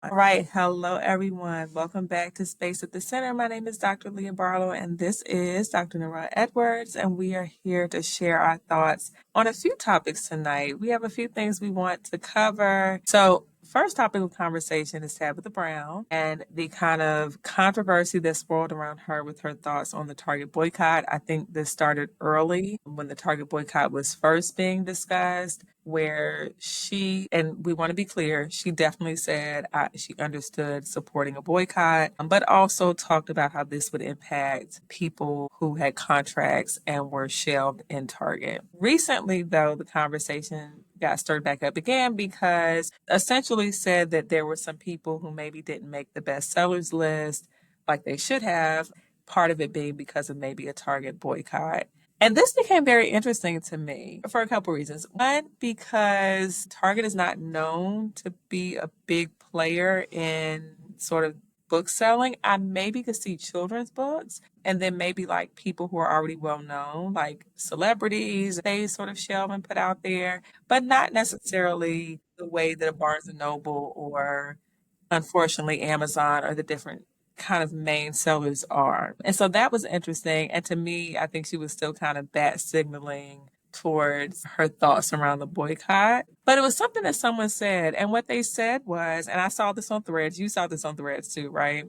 All right. Hello, everyone. Welcome back to Space at the Center. My name is Dr. Leah Barlow, and this is Dr. Nora Edwards, and we are here to share our thoughts on a few topics tonight. We have a few things we want to cover. So, first topic of conversation is Tabitha Brown and the kind of controversy that swirled around her with her thoughts on the Target boycott. I think this started early when the Target boycott was first being discussed, where she, and we want to be clear, she definitely said she understood supporting a boycott, but also talked about how this would impact people who had contracts and were shelved in Target. Recently, though, the conversation got stirred back up again because essentially said that there were some people who maybe didn't make the bestsellers list like they should have, part of it being because of maybe a Target boycott. And this became very interesting to me for a couple reasons. One, because Target is not known to be a big player in sort of book selling. I maybe could see children's books and then maybe like people who are already well known, like celebrities, they sort of shelve and put out there, but not necessarily the way that a Barnes and Noble or unfortunately Amazon or the different kind of main sellers are. And so that was interesting. And to me, I think she was still kind of bat signaling towards her thoughts around the boycott. But it was something that someone said. And what they said was, and I saw this on threads, you saw this on threads too, right?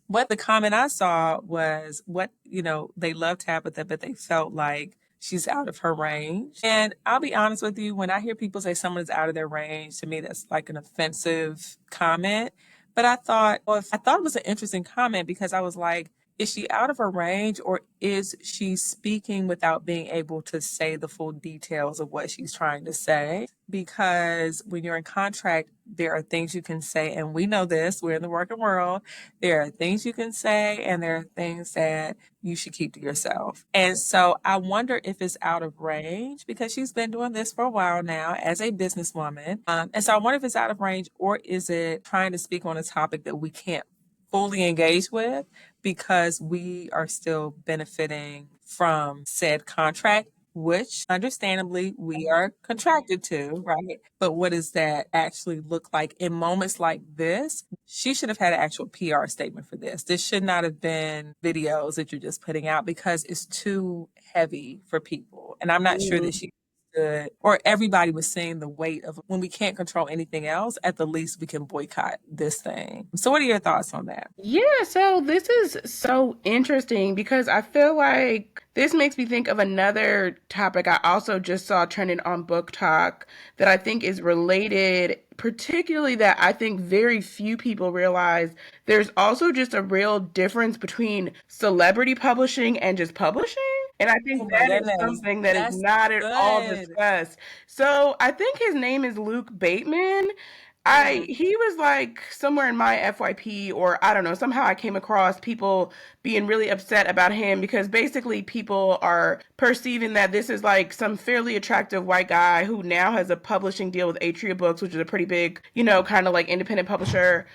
What the comment I saw was they loved Tabitha, but they felt like she's out of her range. And I'll be honest with you, when I hear people say someone is out of their range, to me, that's like an offensive comment. But I thought it was an interesting comment because I was like, is she out of her range or is she speaking without being able to say the full details of what she's trying to say? Because when you're in contract, there are things you can say, and we know this, we're in the working world. There are things you can say, and there are things that you should keep to yourself. And so I wonder if it's out of range because she's been doing this for a while now as a businesswoman. And so I wonder if it's out of range or is it trying to speak on a topic that we can't fully engage with because we are still benefiting from said contract, which understandably we are contracted to, right? But what does that actually look like in moments like this? She should have had an actual PR statement for this. This should not have been videos that you're just putting out because it's too heavy for people. And I'm not sure that she understood or everybody was seeing the weight of when we can't control anything else, at the least we can boycott this thing. So what are your thoughts on that? Yeah, so this is so interesting because I feel like this makes me think of another topic I also just saw trending on Book Talk that I think is related, particularly that I think very few people realize there's also just a real difference between celebrity publishing and just publishing. And I think Oh my that is goodness. something that is That's not at all good. discussed. So I think his name is Luke Bateman. Mm. He was like somewhere in my FYP, or I don't know, somehow I came across people being really upset about him because basically people are perceiving that this is like some fairly attractive white guy who now has a publishing deal with Atria Books, which is a pretty big, kind of like independent publisher,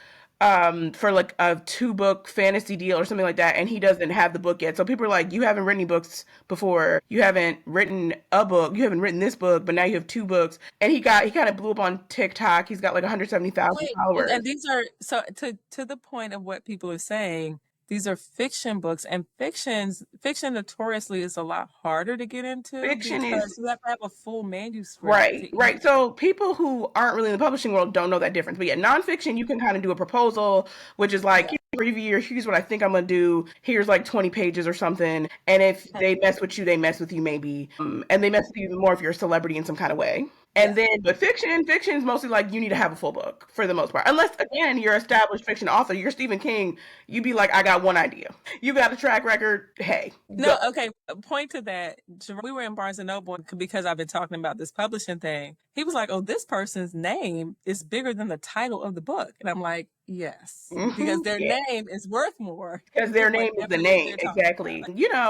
for like a 2-book fantasy deal or something like that, and he doesn't have the book yet. So people are like, you haven't written any books before, you haven't written a book, you haven't written this book, but now you have 2 books. And he kind of blew up on TikTok. He's got like 170,000 Wait, and followers. these are so to the point of what people are saying, these are fiction books, and fiction notoriously is a lot harder to get into Fiction is because you have to have a full manuscript right, to right. even. So people who aren't really in the publishing world don't know that difference. But yeah, nonfiction, you can kind of do a proposal, which is like, Yeah. here's a review, here's what I think I'm gonna do, here's like 20 pages or something. And if they mess with you, they mess with you maybe. And they mess with you even more if you're a celebrity in some kind of way. Yeah. And then, but fiction is mostly like you need to have a full book for the most part. Unless, again, you're an established fiction author, you're Stephen King, you'd be like, I got one idea. You got a track record, hey, go. No, okay. Point to that. We were in Barnes and Noble because I've been talking about this publishing thing. He was like, "Oh, this person's name is bigger than the title of the book," and I'm like, "Yes, because their Yeah. name is worth more Because than their name is the whatever it is name, they're talking exactly.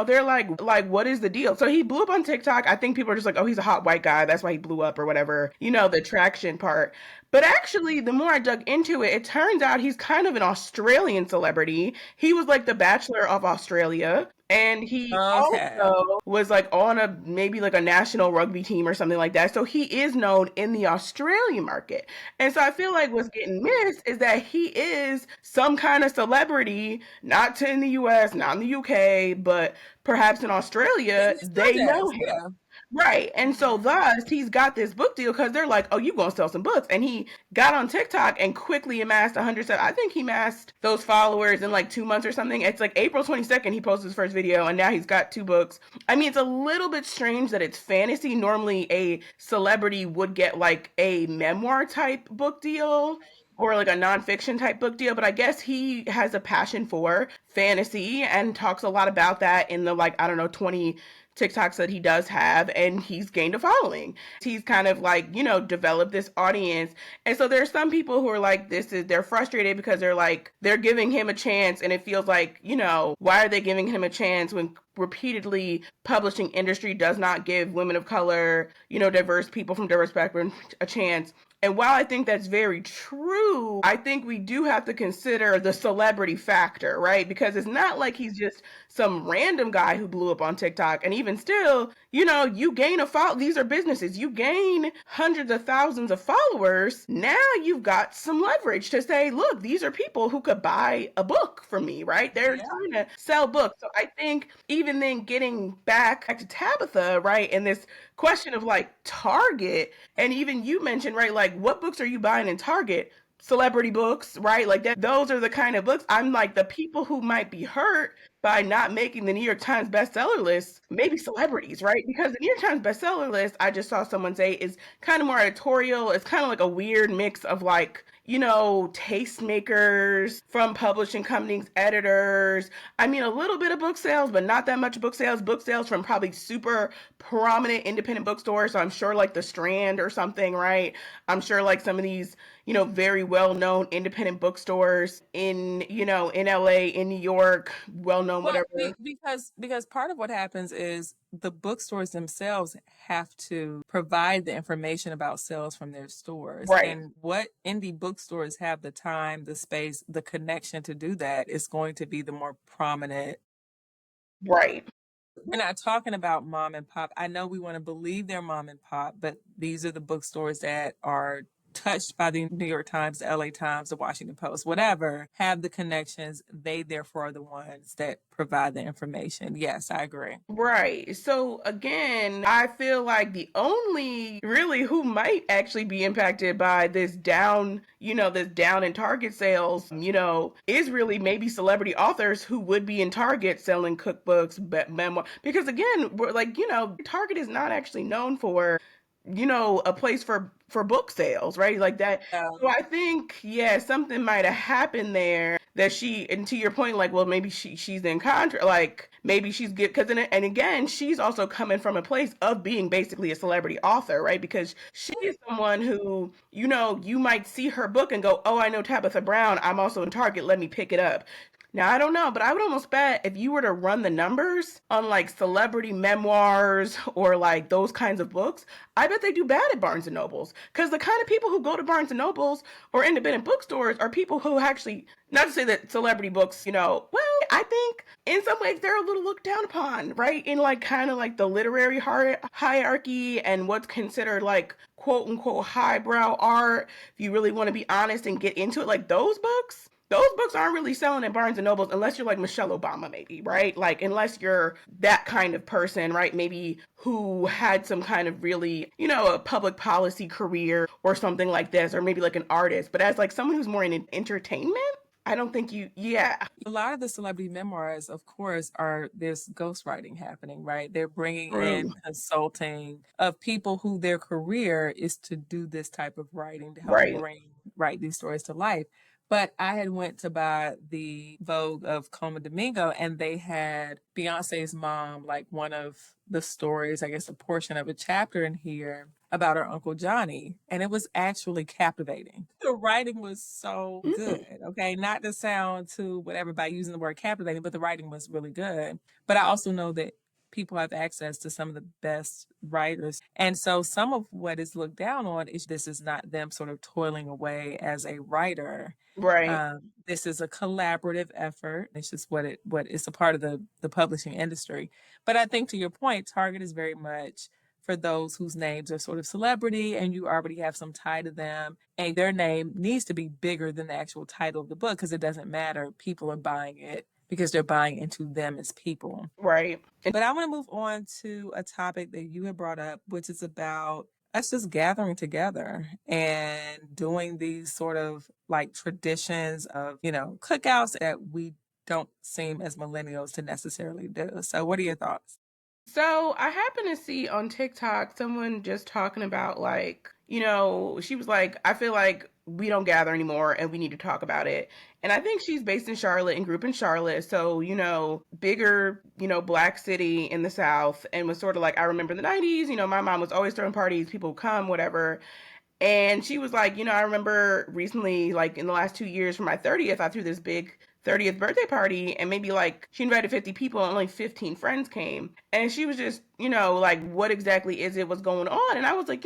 They're like, what is the deal? So he blew up on TikTok. I think people are just like, oh, he's a hot white guy. That's why he blew up or whatever. The traction part. But actually, the more I dug into it, it turns out he's kind of an Australian celebrity. He was like the Bachelor of Australia. And he Okay. also was like on a maybe like a national rugby team or something like that. So he is known in the Australian market. And so I feel like what's getting missed is that he is some kind of celebrity, not to in the US, not in the UK, but perhaps in And Australia, he still they know does. him. Yeah. Right. And so Mhm. thus he's got this book deal because they're like, oh, you gonna sell some books. And he got on TikTok and quickly amassed 100. I think he amassed those followers in like 2 months or something. It's like April 22nd, he posted his first video and now he's got 2 books. I mean, it's a little bit strange that it's fantasy. Normally a celebrity would get like a memoir type book deal or like a nonfiction type book deal, but I guess he has a passion for fantasy and talks a lot about that in the like, I don't know, 20 TikToks that he does have, and he's gained a following. He's kind of like, developed this audience. And so there's some people who are like, they're frustrated because they're like, they're giving him a chance, and it feels like, why are they giving him a chance when repeatedly publishing industry does not give women of color, diverse people from diverse backgrounds a chance. And while I think that's very true, I think we do have to consider the celebrity factor, right? Because it's not like he's just some random guy who blew up on TikTok. And even still, you gain a follow. These are businesses. You gain hundreds of thousands of followers. Now you've got some leverage to say, look, these are people who could buy a book from me, right? They're Yeah. trying to sell books. So I think even then getting back to Tabitha, right, and this question of like Target, and even you mentioned, right, like what books are you buying in Target? Celebrity books, right? Like that, those are the kind of books. I'm like, the people who might be hurt by not making the New York Times bestseller list, maybe celebrities, right? Because the New York Times bestseller list, I just saw someone say, is kind of more editorial. It's kind of like a weird mix of like, tastemakers from publishing companies, editors. I mean, a little bit of book sales, but not that much book sales. Book sales from probably super prominent independent bookstores. So I'm sure like the Strand or something, right? I'm sure like some of these, very well known independent bookstores in LA, in New York, well known, Well, whatever. because part of what happens is the bookstores themselves have to provide the information about sales from their stores. Right, And what indie bookstores have the time, the space, the connection to do that is going to be the more prominent. right. We're not talking about mom and pop. I know we want to believe they're mom and pop, but these are the bookstores that are touched by the New York Times, the LA Times, the Washington Post, whatever, have the connections. They therefore are the ones that provide the information. Yes, I agree. Right. So again, I feel like the only really who might actually be impacted by this down in Target sales, is really maybe celebrity authors who would be in Target selling cookbooks, memoir. Because again, we're like, Target is not actually known for a place for book sales, right? Like that. So I think, yeah, something might have happened there that and to your point, like, well, maybe she's in contract, like maybe she's good because and again, she's also coming from a place of being basically a celebrity author, right? Because she is someone who, you might see her book and go, oh, I know Tabitha Brown. I'm also in Target. Let me pick it up. Now, I don't know, but I would almost bet if you were to run the numbers on like celebrity memoirs or like those kinds of books, I bet they do bad at Barnes and Nobles. Because the kind of people who go to Barnes and Nobles or independent bookstores are people who actually, not to say that celebrity books, well, I think in some ways they're a little looked down upon, right? In like kind of like the literary hierarchy and what's considered like quote unquote highbrow art. If you really want to be honest and get into it, like those books aren't really selling at Barnes and Nobles unless you're like Michelle Obama, maybe, right? Like, unless you're that kind of person, right? Maybe who had some kind of really, a public policy career or something like this, or maybe like an artist. But as like someone who's more in entertainment, I don't think yeah. A lot of the celebrity memoirs, of course, there's ghostwriting happening, right? They're bringing True. in consulting of people who their career is to do this type of writing to help Right. write these stories to life. But I had went to buy the Vogue of Coma Domingo, and they had Beyonce's mom, like one of the stories, I guess a portion of a chapter in here about her Uncle Johnny. And it was actually captivating. The writing was so Mm. good. Okay. Not to sound too whatever by using the word captivating, but the writing was really good. But I also know that people have access to some of the best writers. And so some of what is looked down on is this is not them sort of toiling away as a writer. Right. This is a collaborative effort. It's just what it's a part of the publishing industry. But I think to your point, Target is very much for those whose names are sort of celebrity and you already have some tie to them, and their name needs to be bigger than the actual title of the book because it doesn't matter. People are buying it because they're buying into them as people. Right. But I want to move on to a topic that you had brought up, which is about us just gathering together and doing these sort of like traditions of, cookouts that we don't seem as millennials to necessarily do. So, what are your thoughts? So I happen to see on TikTok someone just talking about like, she was like, I feel like we don't gather anymore and we need to talk about it. And I think she's based in Charlotte and grew up in Charlotte. So, bigger, black city in the South, and was sort of like, I remember the 90s, my mom was always throwing parties, people would come, whatever. And she was like, I remember recently, like in the last 2 years for my 30th, I threw this big 30th birthday party, and maybe like she invited 50 people and only 15 friends came. And she was just, like, what exactly is it? What's going on? And I was like,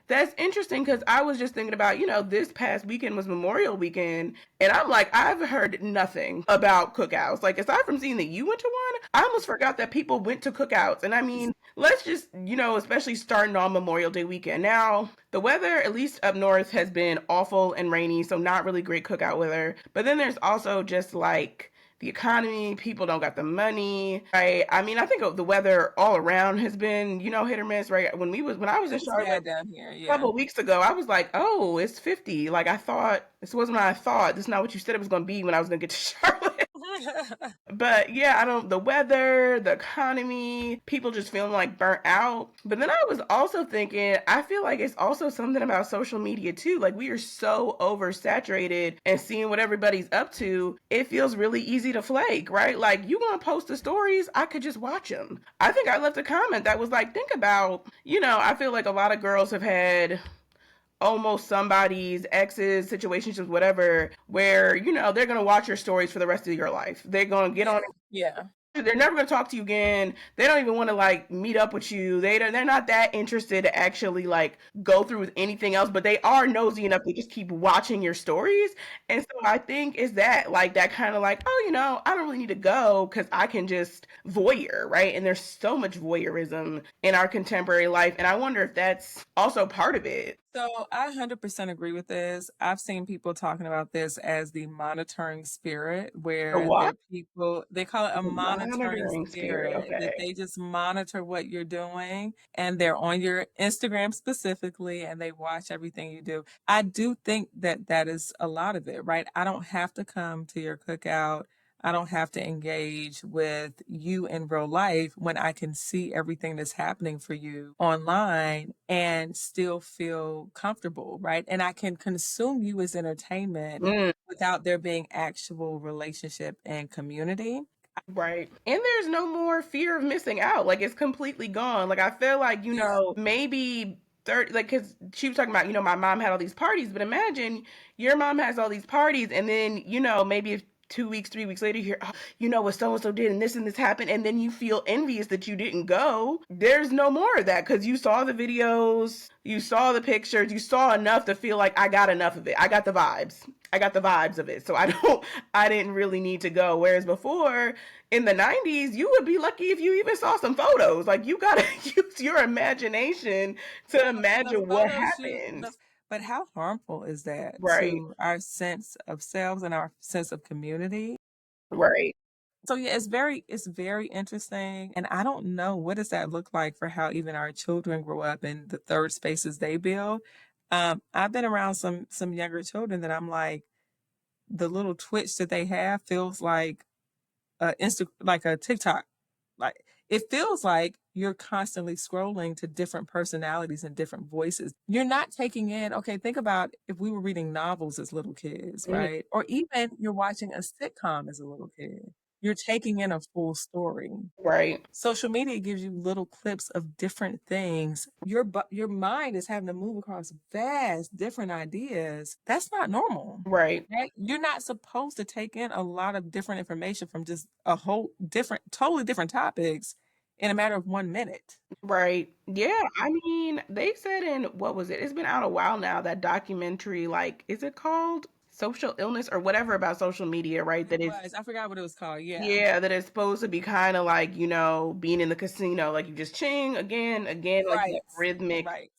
that's interesting because I was just thinking about, this past weekend was Memorial Weekend. And I'm like, I've heard nothing about cookouts. Like, aside from seeing that you went to one, I almost forgot that people went to cookouts. And I mean, let's just, especially starting on Memorial Day weekend. Now, the weather, at least up north, has been awful and rainy, so not really great cookout weather. But then there's also just like the economy, people don't got the money, right? I mean, I think the weather all around has been, hit or miss, right? When I was in It's Charlotte bad down here, a yeah. couple of weeks ago, I was like, oh, it's 50. Like I thought this wasn't what I thought. This is not what you said it was gonna be when I was gonna get to Charlotte. But yeah, I don't, the weather, the economy, people just feeling like burnt out. But then I was also thinking, I feel like it's also something about social media too. Like we are so oversaturated and seeing what everybody's up to, it feels really easy to flake, right? Like you want to post the stories, I could just watch them. I think I left a comment that was like, think about, I feel like a lot of girls have had almost somebody's exes, situationships, whatever, where, they're going to watch your stories for the rest of your life. They're going to get on. Yeah. They're never going to talk to you again. They don't even want to like meet up with you. They're not that interested to actually like go through with anything else, but they are nosy enough to just keep watching your stories. And so I think is that like that kind of like, oh, I don't really need to go because I can just voyeur, right? And there's so much voyeurism in our contemporary life. And I wonder if that's also part of it. So I 100% agree with this. I've seen people talking about this as the monitoring spirit, The where what? there people, they call it a The monitoring monitoring spirit. spirit, that Okay. they just monitor what you're doing and they're on your Instagram specifically and they watch everything you do. I do think that that is a lot of it, right? I don't have to come to your cookout. I don't have to engage with you in real life when I can see everything that's happening for you online and still feel comfortable, right? And I can consume you as entertainment Mm. without there being actual relationship and community. Right. And there's no more fear of missing out. Like it's completely gone. Like I feel like, Yeah. maybe 30, like, cause she was talking about, my mom had all these parties, but imagine your mom has all these parties and then, maybe if 2 weeks, 3 weeks later, you hear, oh, what so and so did and this happened. And then you feel envious that you didn't go. There's no more of that because you saw the videos, you saw the pictures, you saw enough to feel like I got enough of it. I got the vibes. I got the vibes of it. So I didn't really need to go. Whereas before, in the 90s, you would be lucky if you even saw some photos. Like you gotta use your imagination to The imagine what photo shoot, happened. but how harmful is that Right, to our sense of selves and our sense of community? right. So yeah, it's very interesting, and I don't know what does that look like for how even our children grow up in the third spaces they build. I've been around some younger children that I'm like, the little twitch that they have feels like like a TikTok. Like it feels like you're constantly scrolling to different personalities and different voices. You're not taking in, okay, think about if we were reading novels as little kids, Mm, right? Or even you're watching a sitcom as a little kid. You're taking in a full story. right, Social media gives you little clips of different things. Your mind is having to move across vast different ideas. That's not normal. right. Right? You're not supposed to take in a lot of different information from just a whole different, totally different topics in a matter of 1 minute. Right. Yeah. I mean, they said in what was it? It's been out a while now, that documentary, like, is it called Social Illness or whatever about social media, right? It was. I forgot what it was called. Yeah. Yeah, that is supposed to be kind of like, being in the casino, like you just ching again, like that Right. rhythmic. Right.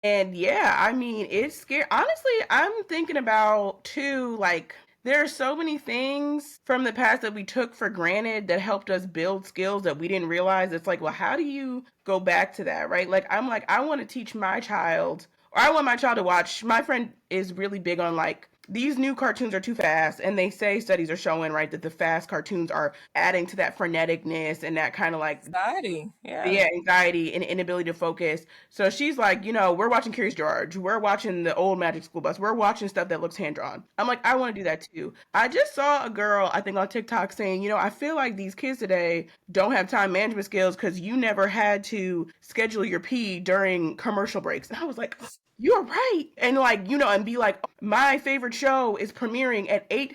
And yeah, I mean, it's scary. Honestly, I'm thinking about too, like, there are so many things from the past that we took for granted that helped us build skills that we didn't realize. It's like, well, how do you go back to that, right? Like, I'm like, I want to teach my child, or I want my child to watch. My friend is really big on like, these new cartoons are too fast, and they say studies are showing, right, that the fast cartoons are adding to that freneticness and that kind of like, Anxiety. Yeah. yeah, anxiety and inability to focus. So she's like, we're watching Curious George, we're watching the old Magic School Bus, we're watching stuff that looks hand drawn. I'm like, I want to do that too. I just saw a girl, I think on TikTok, saying, I feel like these kids today don't have time management skills because you never had to schedule your pee during commercial breaks. And I was like, you're right. And like, and be like, oh, my favorite show is premiering at 8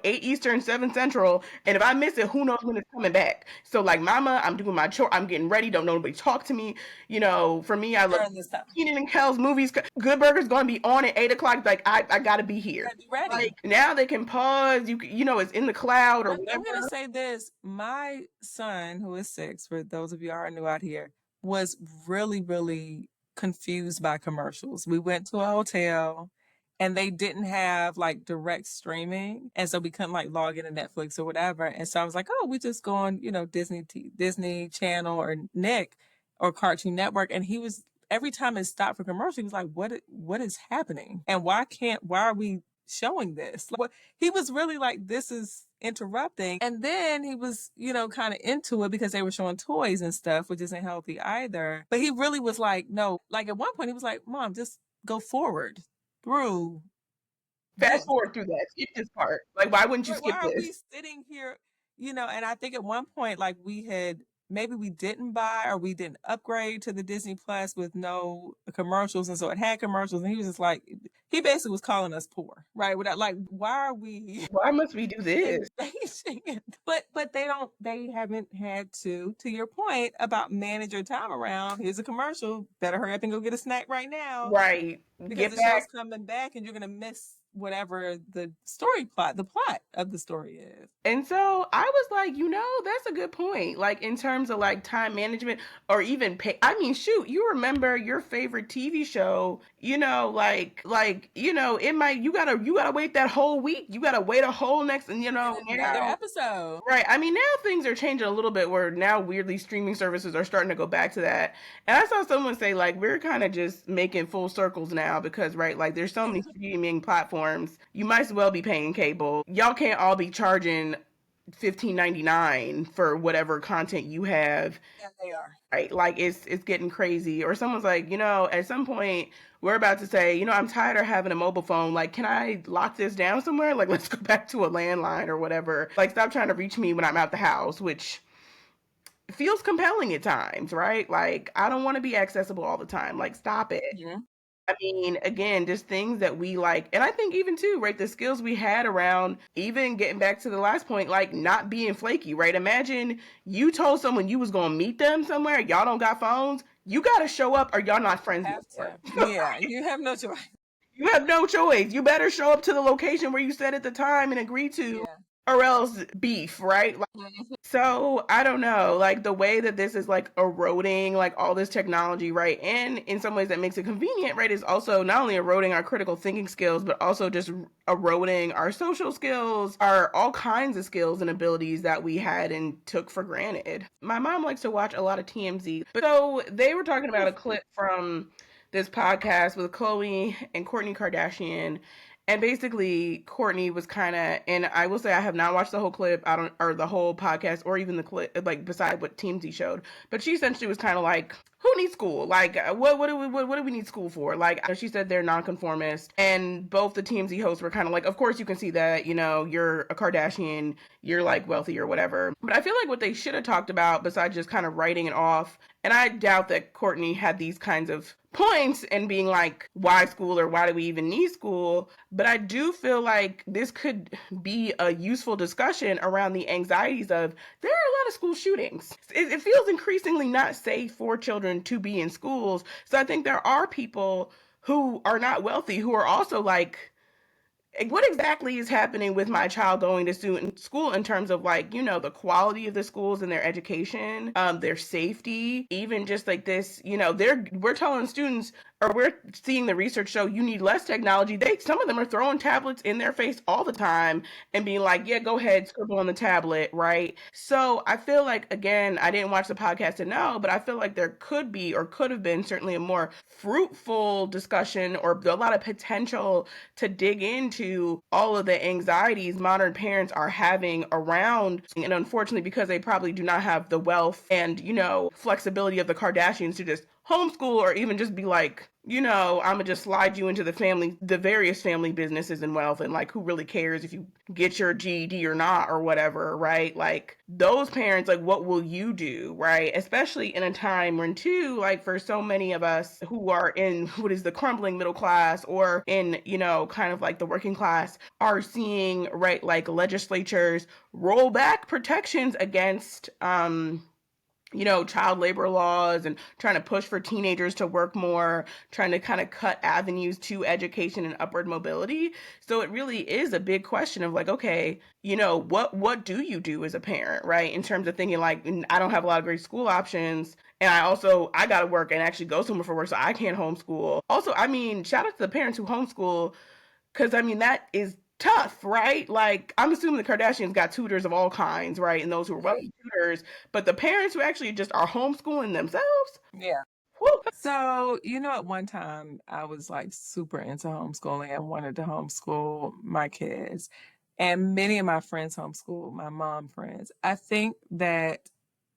Eastern, 7 Central. And if I miss it, who knows when it's coming back. So like, mama, I'm doing my chore. I'm getting ready. Don't nobody talk to me. For me, I love During this time. Keenan and Kel's movies. Good Burger's going to be on at 8 o'clock. Like, I got to be You here. gotta be ready. Like, now they can pause. It's in the cloud or I'm whatever. gonna say this. My son, who is 6, for those of you who are new out here, was really, really confused by commercials. We went to a hotel and they didn't have like direct streaming. And so we couldn't like log into Netflix or whatever. And so I was like, oh, we just go on, Disney Channel or Nick or Cartoon Network. And he was every time it stopped for commercial, he was like, what is happening? And why are we showing this? Like, he was really like, this is interrupting. And then he was, kind of into it because they were showing toys and stuff, which isn't healthy either. But he really was like, no, like at one point he was like, Mom, just go forward through Fast this. forward through that. Skip this part. Like, why wouldn't you Why skip are this? we sitting here? And I think at one point, like maybe we didn't buy or we didn't upgrade to the Disney Plus with no commercials. And so it had commercials. And he was just like, he basically was calling us poor, right? Without like, why are we Why must we do this? engaging it? But they haven't had to your point about manage your time around. Here's a commercial. Better hurry up and go get a snack right now Right. because Get the show's back. coming back and you're gonna miss whatever the plot of the story is. And so I was like, that's a good point. Like in terms of like time management or even pay. I mean, shoot, you remember your favorite TV show, it might, you gotta wait that whole week. You gotta wait a whole next, and Get another now, episode. right. I mean, now things are changing a little bit where now weirdly streaming services are starting to go back to that. And I saw someone say like we're kind of just making full circles now because right, like there's so many streaming platforms. You might as well be paying cable. Y'all can't all be charging $15.99 for whatever content you have. Yeah, they are. Right. Like it's getting crazy. Or someone's like, at some point we're about to say, I'm tired of having a mobile phone. Like, can I lock this down somewhere? Like, let's go back to a landline or whatever. Like, stop trying to reach me when I'm out the house, which feels compelling at times, right? Like, I don't want to be accessible all the time. Like, stop it. Yeah. I mean, again, just things that we like. And I think even too, right, the skills we had around even getting back to the last point, like not being flaky, right? Imagine you told someone you was going to meet them somewhere. Y'all don't got phones. You got to show up or y'all not friends Have anymore. to. Yeah, you have no choice. You have no choice. You better show up to the location where you said at the time and agreed to, Yeah. or else beef, right? Like, so I don't know, like the way that this is like eroding like all this technology, right? And in some ways that makes it convenient, right? Is also not only eroding our critical thinking skills, but also just eroding our social skills, our all kinds of skills and abilities that we had and took for granted. My mom likes to watch a lot of TMZ. But so they were talking about a clip from this podcast with Khloe and Kourtney Kardashian. And basically, Kourtney was kind of, and I will say I have not watched the whole clip, or the whole podcast, or even the clip, like beside what TMZ showed. But she essentially was kind of like, who needs school? Like, what do we need school for? Like, she said they're nonconformist, and both the TMZ hosts were kind of like, of course you can see that, you're a Kardashian, you're like wealthy or whatever. But I feel like what they should have talked about, besides just kind of writing it off, and I doubt that Kourtney had these kinds of points and being like, why school or why do we even need school? But I do feel like this could be a useful discussion around the anxieties of there are a lot of school shootings. It feels increasingly not safe for children to be in schools. So I think there are people who are not wealthy who are also like, what exactly is happening with my child going to school in terms of like, the quality of the schools and their education, their safety, even just like this, we're telling students, or we're seeing the research show, you need less technology. Some of them are throwing tablets in their face all the time and being like, yeah, go ahead, scribble on the tablet, right? So I feel like, again, I didn't watch the podcast to know, but I feel like there could be, or could have been, certainly a more fruitful discussion or a lot of potential to dig into all of the anxieties modern parents are having around, and unfortunately because they probably do not have the wealth and flexibility of the Kardashians to just homeschool, or even just be like, I'm gonna just slide you into the various family businesses and wealth, and like, who really cares if you get your GED or not, or whatever, right? Like, those parents, like, what will you do, right? Especially in a time when, too, like, for so many of us who are in what is the crumbling middle class, or in, kind of like the working class, are seeing, right, like, legislatures roll back protections against, child labor laws, and trying to push for teenagers to work more, trying to kind of cut avenues to education and upward mobility. So it really is a big question of like, okay, what do you do as a parent, right? In terms of thinking like, I don't have a lot of great school options, and I got to work and actually go somewhere for work, so I can't homeschool. Also, I mean, shout out to the parents who homeschool, because I mean, that is tough, right? Like, I'm assuming the Kardashians got tutors of all kinds, right? And those who are wealthy tutors, but the parents who actually just are homeschooling themselves, Yeah. whew. So, at one time I was like super into homeschooling and wanted to homeschool my kids. And many of my friends homeschool, my mom friends. I think that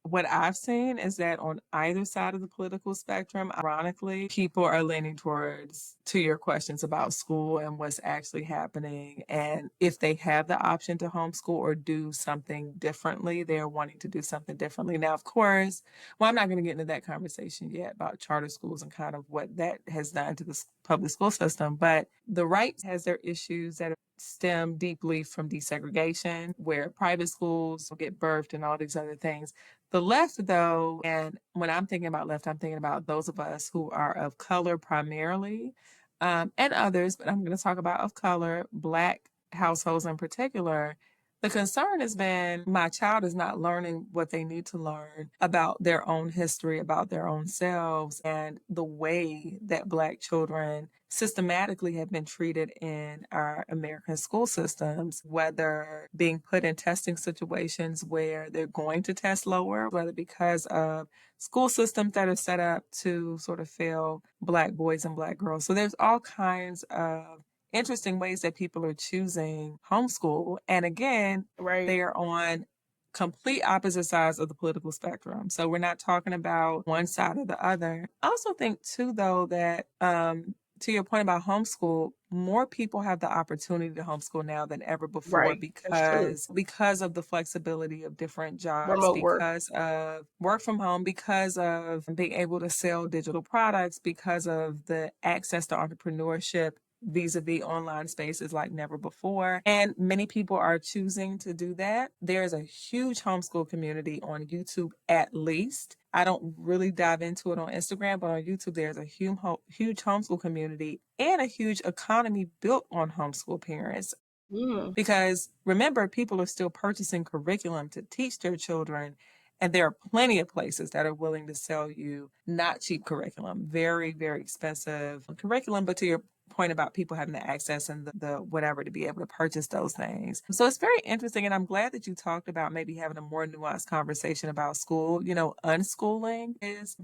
what I've seen is that on either side of the political spectrum, ironically, people are leaning towards to your questions about school and what's actually happening. And if they have the option to homeschool or do something differently, they're wanting to do something differently. Now, of course, well, I'm not going to get into that conversation yet about charter schools and kind of what that has done to the public school system. But the right has their issues that stem deeply from desegregation, where private schools will get birthed and all these other things. The left, though, and when I'm thinking about left, I'm thinking about those of us who are of color primarily, and others, but I'm going to talk about of color, Black households in particular. The concern has been my child is not learning what they need to learn about their own history, about their own selves, and the way that Black children systematically have been treated in our American school systems, whether being put in testing situations where they're going to test lower, whether because of school systems that are set up to sort of fail Black boys and Black girls. So there's all kinds of interesting ways that people are choosing homeschool. And again, Right. they are on complete opposite sides of the political spectrum. So we're not talking about one side or the other. I also think too, though, that to your point about homeschool, more people have the opportunity to homeschool now than ever before Right. That's true. because of the flexibility of different jobs, Remote work. because of work from home, because of being able to sell digital products, because of the access to entrepreneurship vis-a-vis online spaces like never before. And many people are choosing to do that. There's a huge homeschool community on YouTube, at least. I don't really dive into it on Instagram, but on YouTube, there's a huge homeschool community and a huge economy built on homeschool parents. Mm. Because remember, people are still purchasing curriculum to teach their children. And there are plenty of places that are willing to sell you not cheap curriculum, very, very expensive curriculum. But to your point about people having the access and the whatever to be able to purchase those things. So it's very interesting. And I'm glad that you talked about maybe having a more nuanced conversation about school. Unschooling is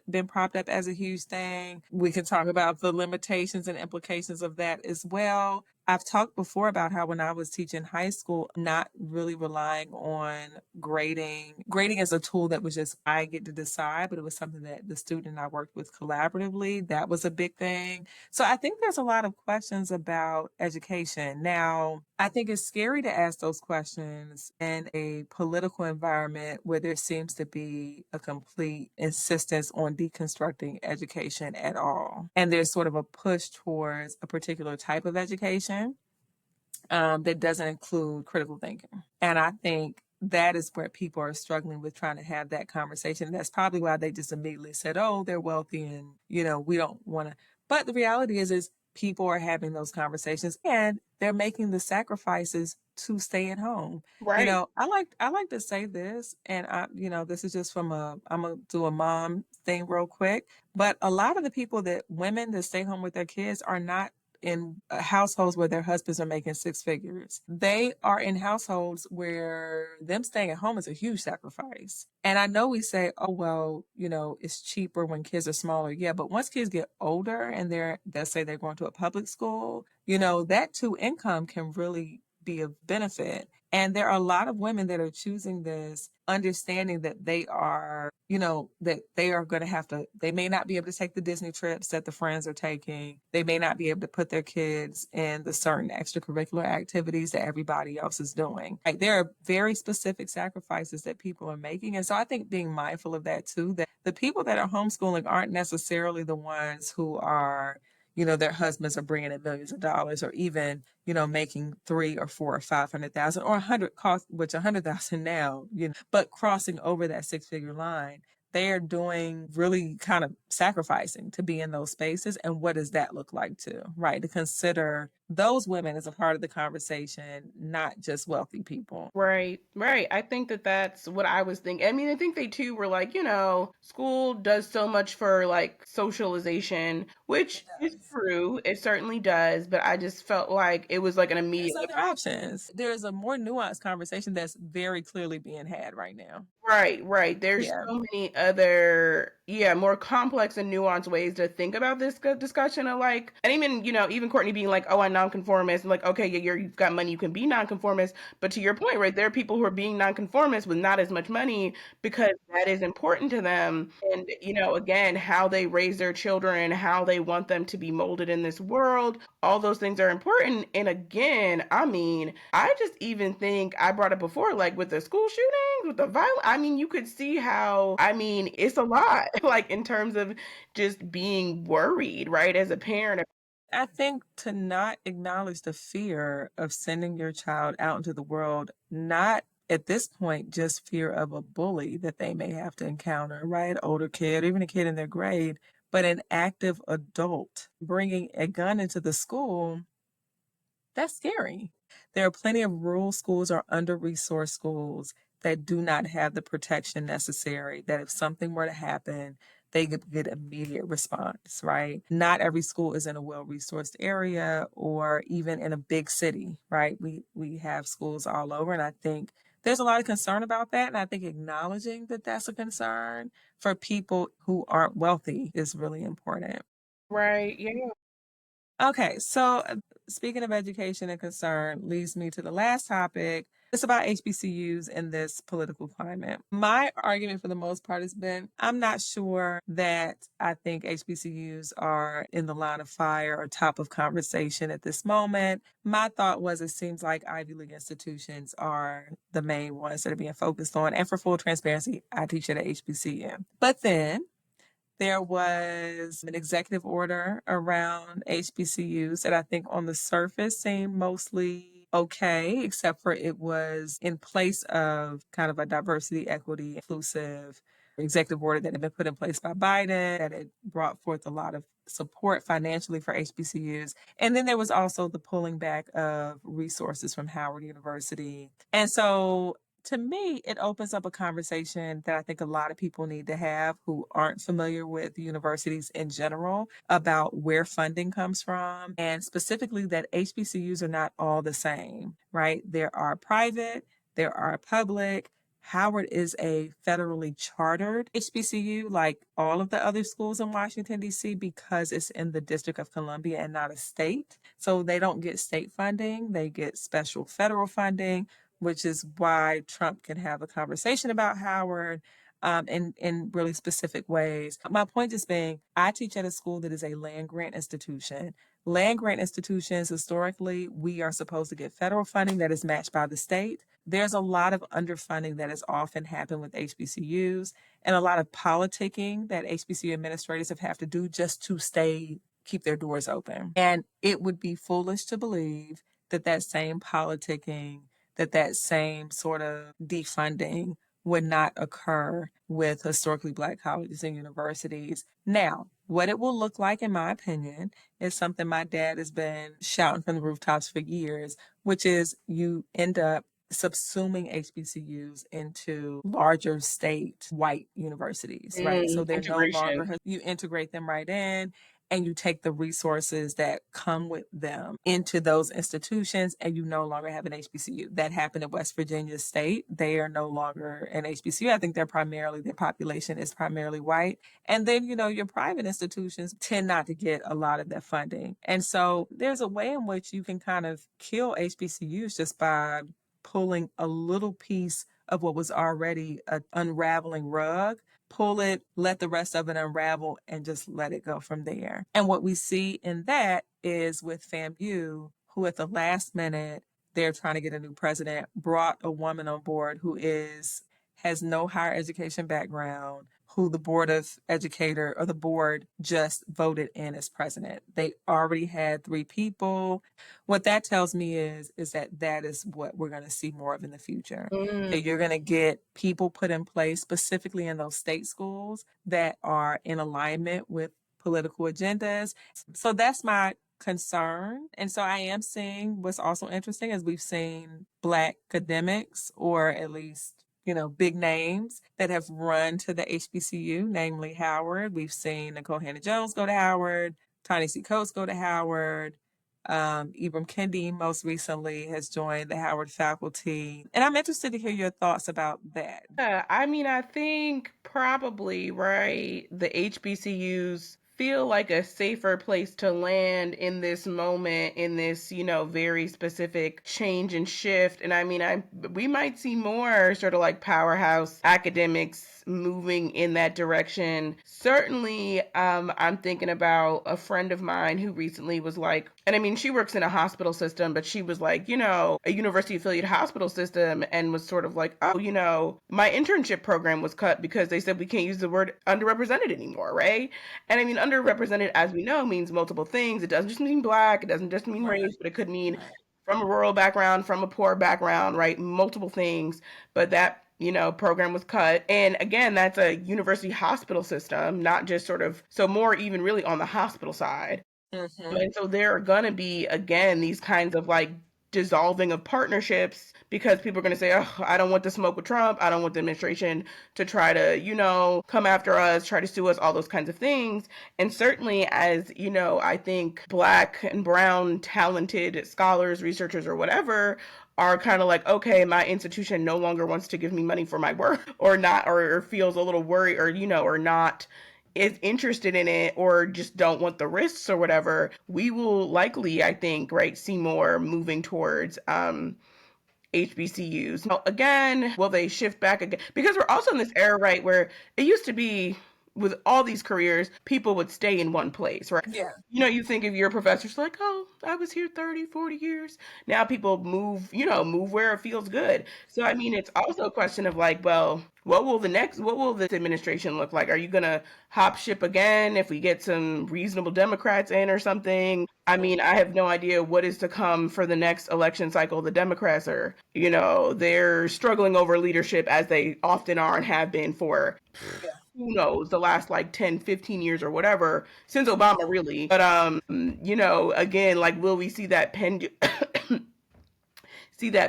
been propped up as a huge thing. We can talk about the limitations and implications of that as well. I've talked before about how when I was teaching high school, not really relying on grading. Grading is a tool that was just I get to decide, but it was something that the student and I worked with collaboratively. That was a big thing. So I think there's a lot of questions about education. Now, I think it's scary to ask those questions in a political environment where there seems to be a complete insistence on deconstructing education at all. And there's sort of a push towards a particular type of education that doesn't include critical thinking. And I think that is where people are struggling with trying to have that conversation. That's probably why they just immediately said, "Oh, they're wealthy, and we don't want to." But the reality is people are having those conversations, and they're making the sacrifices to stay at home. Right. I like to say this, and this is just from I'm gonna do a mom thing real quick. But a lot of the women that stay home with their kids are not in households where their husbands are making six figures. They are in households where them staying at home is a huge sacrifice. And I know we say, oh, well, it's cheaper when kids are smaller. Yeah, but once kids get older and let's say they're going to a public school, that two income can really be of benefit. And there are a lot of women that are choosing this, understanding that that they are going to they may not be able to take the Disney trips that the friends are taking. They may not be able to put their kids in the certain extracurricular activities that everybody else is doing. Like there are very specific sacrifices that people are making. And so I think being mindful of that too, that the people that are homeschooling aren't necessarily the ones who are their husbands are bringing in millions of dollars, or even, making 3 or 4 or 500,000 or 100 cost, which 100,000 now, but crossing over that six-figure line. They are doing really kind of sacrificing to be in those spaces. And what does that look like too, right? To consider those women as a part of the conversation, not just wealthy people. Right, right. I think that that's what I was thinking. I mean, I think they too were like, school does so much for like socialization, It which is does. true. It certainly does. But I just felt like it was like an There's immediate, like, other options. There's a more nuanced conversation that's very clearly being had right now. right, right. There's Yeah, so many other, yeah, more complex and nuanced ways to think about this discussion of like, and even, even Courtney being like, oh, I'm nonconformist, and like, okay, yeah, you've got money, you can be nonconformist. But to your point, right, there are people who are being nonconformist with not as much money because that is important to them. And, again, how they raise their children, how they want them to be molded in this world, all those things are important. And again, I mean, I just even think I brought it before, like with the school shootings, with the violence. I mean, you could see how, I mean, it's a lot, like in terms of just being worried, right, as a parent. I think to not acknowledge the fear of sending your child out into the world, not at this point just fear of a bully that they may have to encounter, right? Older kid, even a kid in their grade, but an active adult bringing a gun into the school. That's scary. There are plenty of rural schools or under-resourced schools that do not have the protection necessary, that if something were to happen, they could get immediate response, right? Not every school is in a well-resourced area or even in a big city, right? We have schools all over, and I think there's a lot of concern about that. And I think acknowledging that that's a concern for people who aren't wealthy is really important. Right, yeah. Okay, so speaking of education and concern leads me to the last topic. It's about HBCUs in this political climate. My argument for the most part has been I'm not sure that I think HBCUs are in the line of fire or top of conversation at this moment. My thought was it seems like Ivy League institutions are the main ones that are being focused on. And for full transparency, I teach at a HBCU. But then there was an executive order around HBCUs that I think on the surface seemed mostly okay, except for it was in place of kind of a diversity, equity, inclusive executive order that had been put in place by Biden, that had brought forth a lot of support financially for HBCUs. And then there was also the pulling back of resources from Howard University. And so to me, it opens up a conversation that I think a lot of people need to have who aren't familiar with universities in general about where funding comes from, and specifically that HBCUs are not all the same, right? There are private, there are public. Howard is a federally chartered HBCU, like all of the other schools in Washington, D.C., because it's in the District of Columbia and not a state. So they don't get state funding, they get special federal funding, which is why Trump can have a conversation about Howard in really specific ways. My point is being, I teach at a school that is a land grant institution. Land grant institutions, historically, we are supposed to get federal funding that is matched by the state. There's a lot of underfunding that has often happened with HBCUs and a lot of politicking that HBCU administrators have to do just to keep their doors open. And it would be foolish to believe that that same politicking, that same sort of defunding would not occur with historically Black colleges and universities. Now, what it will look like, in my opinion, is something my dad has been shouting from the rooftops for years, which is you end up subsuming HBCUs into larger state white universities, right? So they're no Integration. longer, you integrate them right in and you take the resources that come with them into those institutions and you no longer have an HBCU. That happened at West Virginia State. They are no longer an HBCU. I think their population is primarily white. And then, your private institutions tend not to get a lot of that funding. And so there's a way in which you can kind of kill HBCUs just by pulling a little piece of what was already an unraveling rug, pull it, let the rest of it unravel, and just let it go from there. And what we see in that is with FAMU, who at the last minute, they're trying to get a new president, brought a woman on board who has no higher education background, who the board just voted in as president. They already had 3 people. What that tells me is that is what we're going to see more of in the future. That you're going to get people put in place specifically in those state schools that are in alignment with political agendas. So that's my concern. And so I am seeing what's also interesting is we've seen Black academics, or at least big names that have run to the HBCU, namely Howard. We've seen Nicole Hannah-Jones go to Howard, Ta-Nehisi Coates go to Howard. Ibram Kendi most recently has joined the Howard faculty. And I'm interested to hear your thoughts about that. Yeah, I mean, I think probably, right, the HBCUs feel like a safer place to land in this moment, in this, very specific change and shift. And I mean, we might see more sort of like powerhouse academics moving in that direction. Certainly, I'm thinking about a friend of mine who recently was like, and I mean, she works in a hospital system, but she was like, a university affiliated hospital system, and was sort of like, oh, my internship program was cut because they said we can't use the word underrepresented anymore, right? And I mean, underrepresented, as we know, means multiple things. It doesn't just mean Black, it doesn't just mean race, but it could mean from a rural background, from a poor background, right? Multiple things. But that program was cut. And again, that's a university hospital system, not just sort of, so more even really on the hospital side. And so there are going to be, again, these kinds of like dissolving of partnerships because people are going to say, oh, I don't want to smoke with Trump. I don't want the administration to try to, come after us, try to sue us, all those kinds of things. And certainly as, I think Black and brown talented scholars, researchers, or whatever are kind of like, okay, my institution no longer wants to give me money for my work or not, or feels a little worried or, or not is interested in it or just don't want the risks or whatever, we will likely, I think, right, see more moving towards HBCUs. Now, again, will they shift back again? Because we're also in this era, right, where it used to be with all these careers, people would stay in one place, right? Yeah. You think of your professors like, oh, I was here 30, 40 years. Now people move where it feels good. So, I mean, it's also a question of like, well, what will this administration look like? Are you going to hop ship again if we get some reasonable Democrats in or something? I mean, I have no idea what is to come for the next election cycle. The Democrats are, they're struggling over leadership as they often are and have been for who knows, the last like 10, 15 years or whatever, since Obama really. But again, like will we see that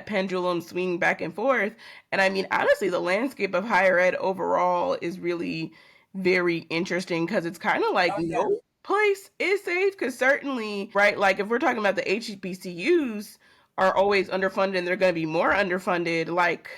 pendulum swing back and forth? And I mean, honestly, the landscape of higher ed overall is really very interesting because it's kind of like no place is safe. Because certainly, right, like if we're talking about the HBCUs are always underfunded and they're going to be more underfunded, like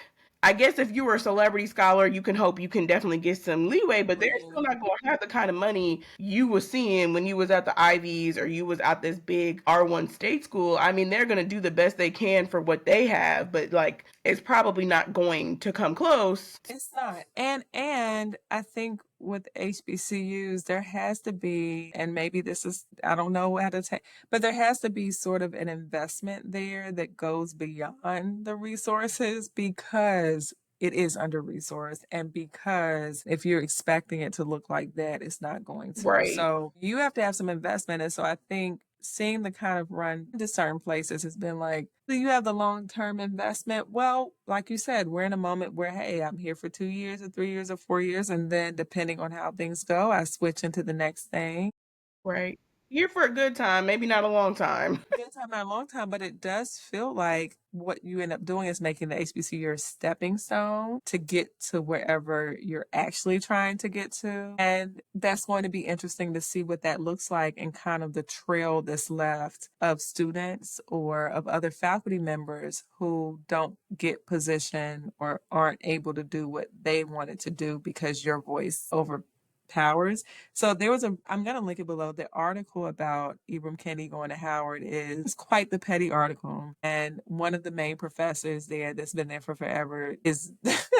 I guess if you were a celebrity scholar, you can hope you can definitely get some leeway, but they're still Mhm. not going to have the kind of money you was seeing when you was at the Ivies or you was at this big R1 state school. I mean, they're going to do the best they can for what they have, but like it's probably not going to come close. It's not. And I think with HBCUs, there has to be, and maybe this is, I don't know how to take, but there has to be sort of an investment there that goes beyond the resources because it is under resourced and because if you're expecting it to look like that, it's not going to. Right. So you have to have some investment. And so I think seeing the kind of run to certain places has been like, do you have the long term investment? Well, like you said, we're in a moment where, hey, I'm here for 2 years or 3 years or 4 years. And then depending on how things go, I switch into the next thing. Right. Here for a good time, maybe not a long time. Good time, not a long time, but it does feel like what you end up doing is making the HBCU your stepping stone to get to wherever you're actually trying to get to. And that's going to be interesting to see what that looks like and kind of the trail that's left of students or of other faculty members who don't get position or aren't able to do what they wanted to do because your voice overpowers. So there was I'm going to link it below. The article about Ibram Kendi going to Howard is quite the petty article. And one of the main professors there that's been there for forever is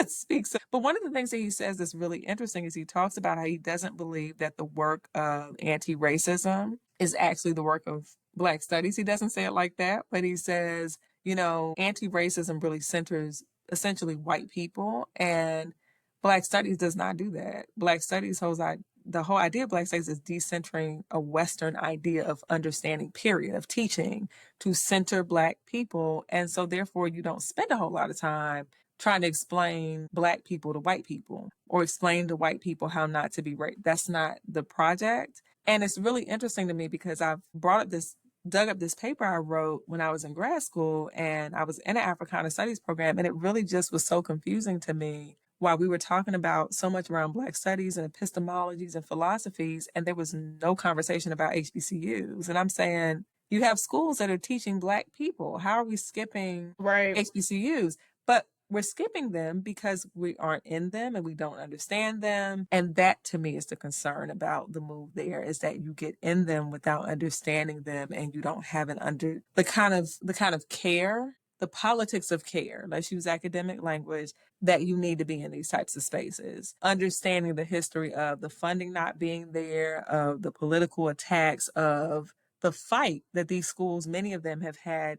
speaks. But one of the things that he says that's really interesting is he talks about how he doesn't believe that the work of anti-racism is actually the work of Black studies. He doesn't say it like that, but he says, anti-racism really centers essentially white people and Black studies does not do that. Black studies holds the whole idea of Black studies is decentering a Western idea of understanding, period, of teaching to center Black people. And so therefore you don't spend a whole lot of time trying to explain Black people to white people or explain to white people how not to be raped. That's not the project. And it's really interesting to me because I've dug up this paper I wrote when I was in grad school and I was in an Africana Studies program. And it really just was so confusing to me while we were talking about so much around Black studies and epistemologies and philosophies, and there was no conversation about HBCUs. And I'm saying, you have schools that are teaching Black people. How are we skipping Right. HBCUs? But we're skipping them because we aren't in them and we don't understand them. And that to me is the concern about the move there is that you get in them without understanding them and you don't have the kind of care, the politics of care, let's use academic language, that you need to be in these types of spaces. Understanding the history of the funding not being there, of the political attacks, of the fight that these schools, many of them have had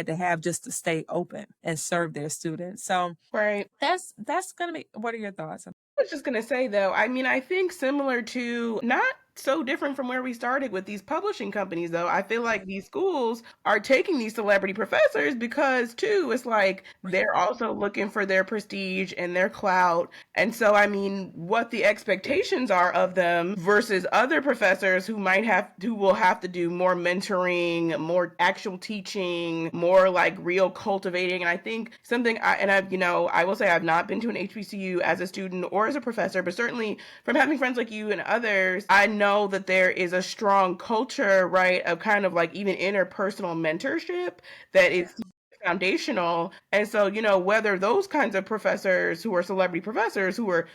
to have just to stay open and serve their students. So Right. that's gonna be. What are your thoughts? I was just gonna say though, I mean, I think similar to not so different from where we started with these publishing companies though. I feel like these schools are taking these celebrity professors because too, it's like they're also looking for their prestige and their clout. And so I mean, what the expectations are of them versus other professors who will have to do more mentoring, more actual teaching, more like real cultivating. And I think I will say I've not been to an HBCU as a student or as a professor, but certainly from having friends like you and others, I know that there is a strong culture, right, of kind of like even interpersonal mentorship that is foundational. And so, whether those kinds of professors who are celebrity professors who are,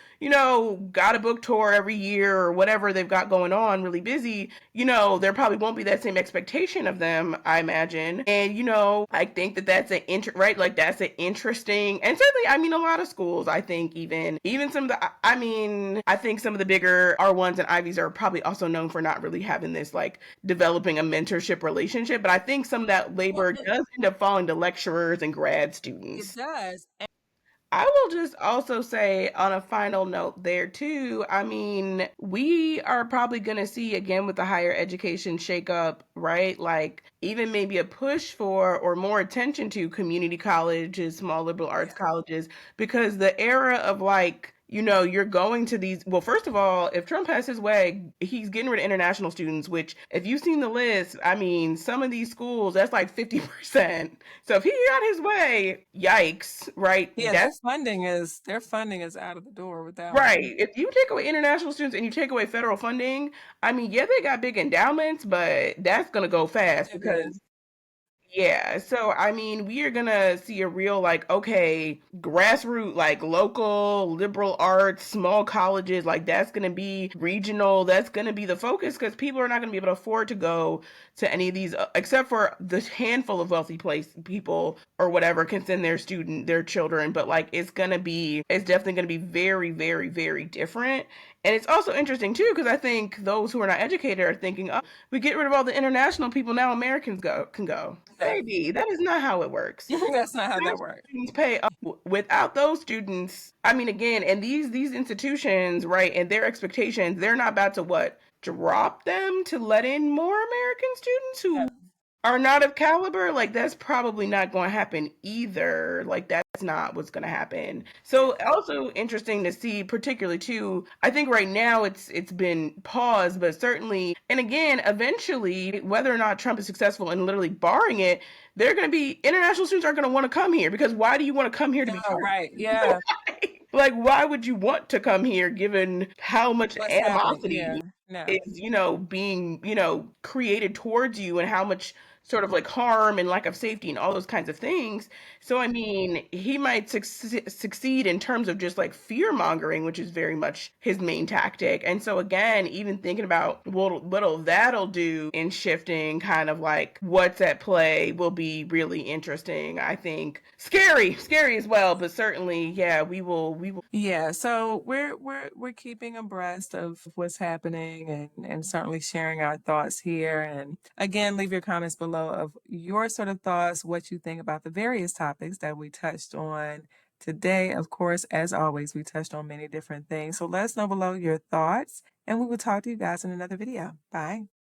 got a book tour every year or whatever they've got going on, really busy, there probably won't be that same expectation of them, I imagine. And, I think that that's right? Like that's an interesting, and certainly, I mean, a lot of schools, I think even some of I think some of the bigger R1s and Ivies are probably also known for not really having this like developing a mentorship relationship. But I think some of that Well, labor does end up falling to lecturers and grad it students. does. I will just also say on a final note there too, I mean, we are probably going to see again with the higher education shakeup, right? Like even maybe a push for or more attention to community colleges, small liberal arts colleges, because the era of like, you're going to these. Well, first of all, if Trump has his way, he's getting rid of international students, which, if you've seen the list, I mean, some of these schools, that's like 50%. So if he got his way, yikes, right? Yeah, their funding is out of the door with that Right. one. If you take away international students and you take away federal funding, I mean, yeah, they got big endowments, but that's going to go fast Too big. because Yeah, so I mean, we are gonna see a real like, okay, grassroots, like local liberal arts, small colleges, like that's gonna be regional, that's gonna be the focus because people are not gonna be able to afford to go to any of these, except for the handful of wealthy place people or whatever can send their children, but like it's definitely gonna be very, very, very different. And it's also interesting too, because I think those who are not educated are thinking, oh, we get rid of all the international people, now Americans can go. No, Baby, that is not how it works. that's not how that International works. students pay without those students. I mean, again, and these institutions, right, and their expectations, they're not about to what drop them to let in more American students who are not of caliber. Like that's probably not going to happen either. Like that's not what's going to happen. So also interesting to see, particularly too. I think right now it's been paused, but certainly, and again, eventually, whether or not Trump is successful in literally barring it, they're going to be international students aren't going to want to come here because why do you want to come here to be No, targeted? right. Yeah. Like, why would you want to come here given how much What's happened? Yeah. animosity No. is, being, created towards you and how much sort of like harm and lack of safety and all those kinds of things. So, I mean, he might succeed in terms of just like fear mongering, which is very much his main tactic. And so, again, even thinking about what little that'll do in shifting kind of like what's at play will be really interesting. I think scary as well, but certainly, yeah, we will. Yeah, so we're keeping abreast of what's happening and certainly sharing our thoughts here. And again, leave your comments below of your sort of thoughts, what you think about the various topics that we touched on today. Of course, as always, we touched on many different things. So let us know below your thoughts, and we will talk to you guys in another video. Bye.